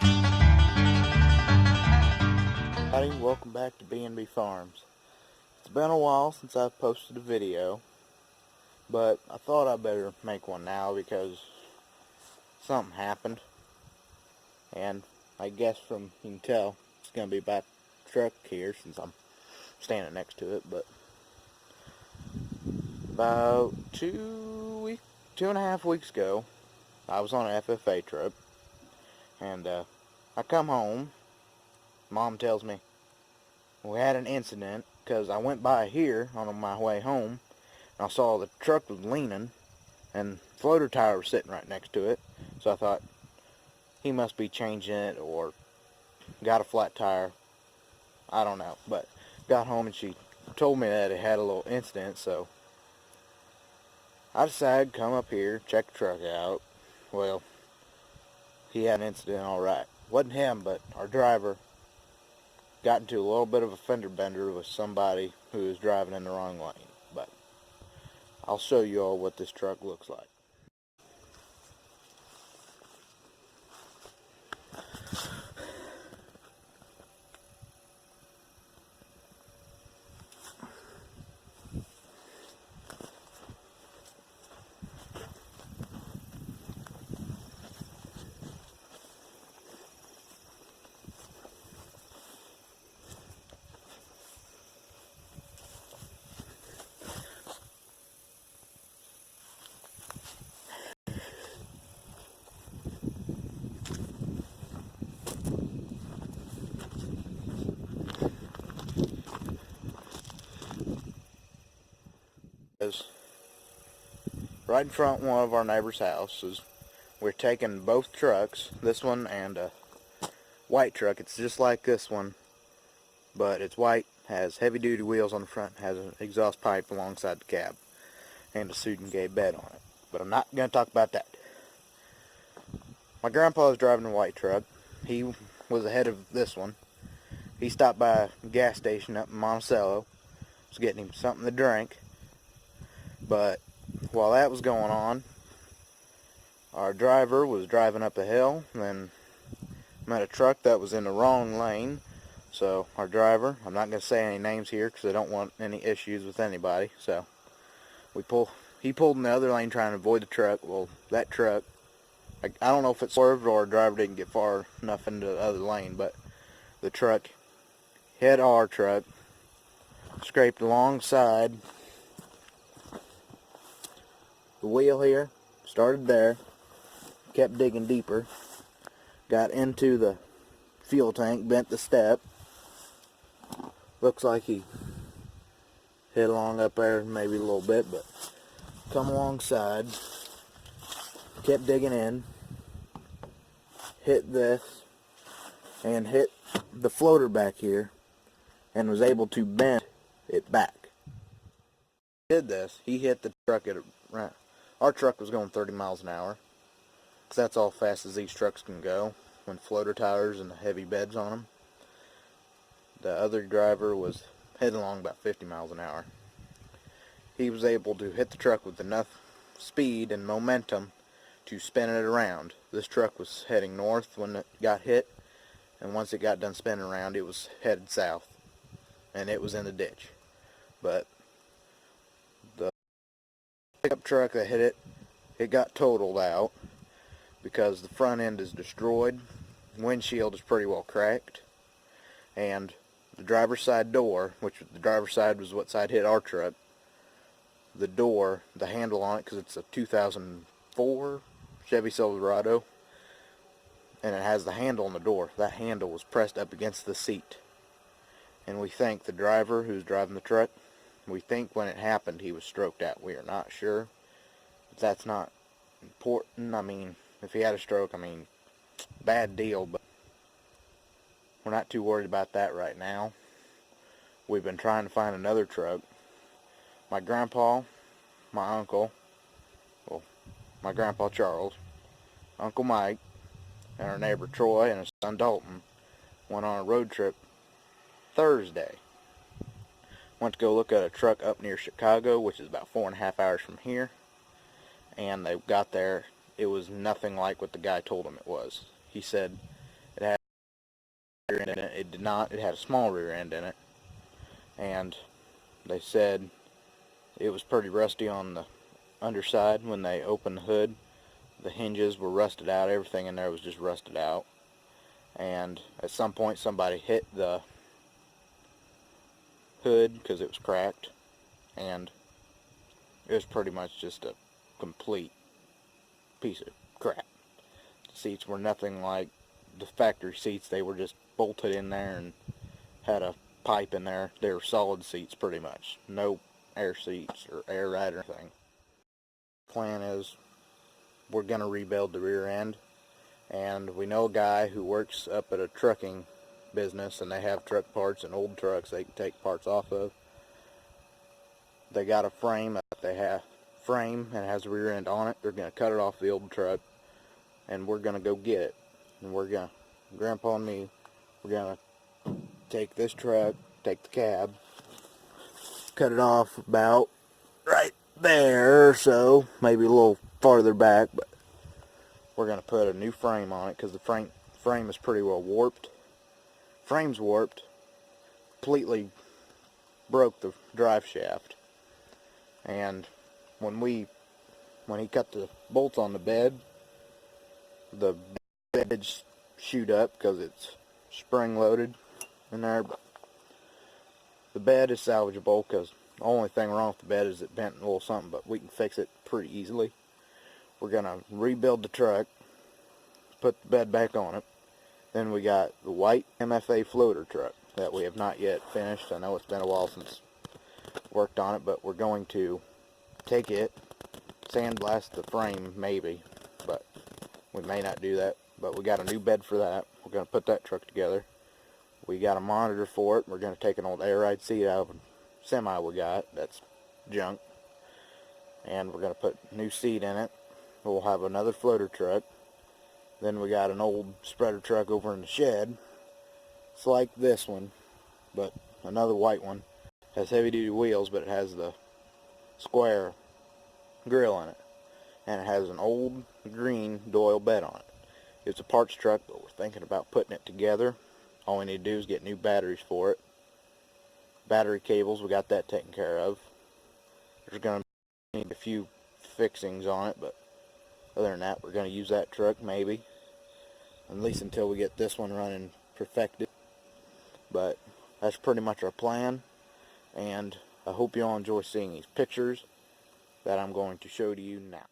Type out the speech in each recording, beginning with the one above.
Howdy, welcome back to B&B Farms. It's been a while since I've posted a video, but I thought I'd better make one now because something happened, and I guess from you can tell it's going to be about the truck here since I'm standing next to it. But about 2.5 weeks ago, I was on an FFA trip, and I come home. Mom tells me we had an incident because I went by here on my way home and I saw the truck was leaning and floater tire was sitting right next to it. So I thought he must be changing it or got a flat tire. I don't know. But got home and she told me that it had a little incident, so I decided to come up here, check the truck out. Well, he had an incident alright. Wasn't him, but our driver got into a little bit of a fender bender with somebody who was driving in the wrong lane. But I'll show you all what this truck looks like. Right in front of one of our neighbor's houses. We're taking both trucks, this one and a white truck. It's just like this one, but it's white, has heavy duty wheels on the front, has an exhaust pipe alongside the cab, and a Sudan gate bed on it. But I'm not going to talk about that. My grandpa was driving a white truck. He was ahead of this one. He stopped by a gas station up in Monticello, was getting him something to drink. But while that was going on, our driver was driving up a hill and then met a truck that was in the wrong lane. So our driver, I'm not going to say any names here because I don't want any issues with anybody. So he pulled in the other lane trying to avoid the truck. Well, that truck, I don't know if it swerved or our driver didn't get far enough into the other lane, but the truck hit our truck, scraped alongside the wheel here, started there, kept digging deeper, got into the fuel tank, bent the step. Looks like he hit along up there maybe a little bit, but come alongside, kept digging in, hit this, and hit the floater back here, and was able to bend it back. He did this, he hit the truck at our truck was going 30 miles an hour, because that's all fast as these trucks can go when floater tires and the heavy beds on them. The other driver was heading along about 50 miles an hour. He was able to hit the truck with enough speed and momentum to spin it around. This truck was heading north when it got hit, and once it got done spinning around, it was headed south, and it was in the ditch. But the pickup truck that hit it, it got totaled out because the front end is destroyed, windshield is pretty well cracked, and the driver's side door, which the driver's side was what side hit our truck, the door, the handle on it, because it's a 2004 Chevy Silverado, and it has the handle on the door. That handle was pressed up against the seat. And we think the driver who's driving the truck, we think when it happened he was stroked out. We are not sure. But that's not important. I mean, if he had a stroke, I mean, bad deal, but we're not too worried about that right now. We've been trying to find another truck. My grandpa, my uncle, well, my grandpa Charles, Uncle Mike, and our neighbor Troy and his son Dalton went on a road trip Thursday. Went to go look at a truck up near Chicago, which is about 4.5 hours from here. And they got there, it was nothing like what the guy told them it was. He said rear end in it. It did not. It had a small rear end in it. And they said it was pretty rusty on the underside. When they opened the hood, the hinges were rusted out. Everything in there was just rusted out. And at some point somebody hit the hood because it was cracked, and it was pretty much just a complete piece of crap. The seats were nothing like the factory seats. They were just bolted in there and had a pipe in there. They were solid seats pretty much. No air seats or air ride or anything. Plan is we're going to rebuild the rear end, and we know a guy who works up at a trucking business, and they have truck parts and old trucks they can take parts off of. They got a frame that they have and it has a rear end on it. They're going to cut it off the old truck, and we're going to go get it. And we're going to, Grandpa and me, we're going to take this truck, take the cab, cut it off about right there, so maybe a little farther back, but we're going to put a new frame on it because the frame is pretty well warped. Frame's warped, completely broke the drive shaft. And when he cut the bolts on the bed shoot up because it's spring loaded in there. But the bed is salvageable because the only thing wrong with the bed is it bent a little something, but we can fix it pretty easily. We're going to rebuild the truck, put the bed back on it. Then we got the white MFA floater truck that we have not yet finished. I know it's been a while since worked on it, but we're going to take it, sandblast the frame maybe, but we may not do that. But we got a new bed for that. We're going to put that truck together. We got a monitor for it. We're going to take an old air ride seat out of a semi we got that's junk, and we're going to put a new seat in it. We'll have another floater truck. Then we got an old spreader truck over in the shed. It's like this one, but another white one. Has heavy duty wheels, but it has the square grill in it, and it has an old green Doyle bed on it. It's a parts truck, but we're thinking about putting it together. All we need to do is get new batteries for it. Battery cables, we got that taken care of. There's going to need a few fixings on it, but other than that, we're going to use that truck maybe, at least until we get this one running perfected. But that's pretty much our plan, and I hope you all enjoy seeing these pictures that I'm going to show to you now.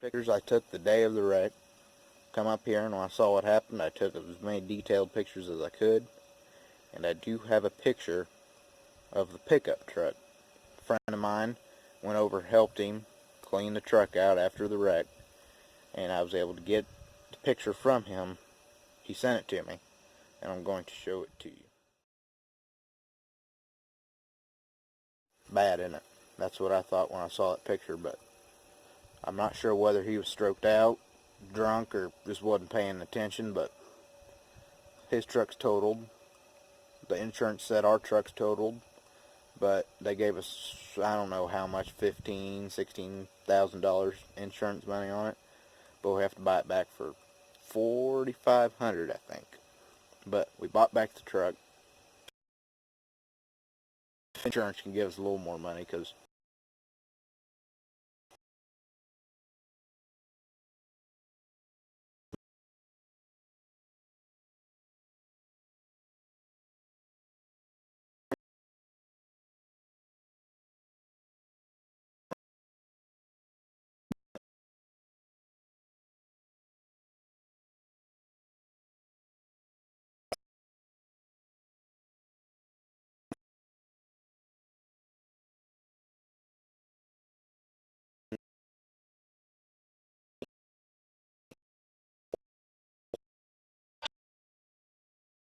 Pictures I took the day of the wreck. Come up here, and when I saw what happened, I took as many detailed pictures as I could. And I do have a picture of the pickup truck. A friend of mine went over and helped him clean the truck out after the wreck, and I was able to get the picture from him. He sent it to me, and I'm going to show it to you. Bad, isn't it? That's what I thought when I saw that picture, but I'm not sure whether he was stroked out, drunk, or just wasn't paying attention, but his truck's totaled. The insurance said our truck's totaled, but they gave us, I don't know how much, $16,000 insurance money on it, but we have to buy it back for $4,500, I think. But we bought back the truck. Insurance can give us a little more money because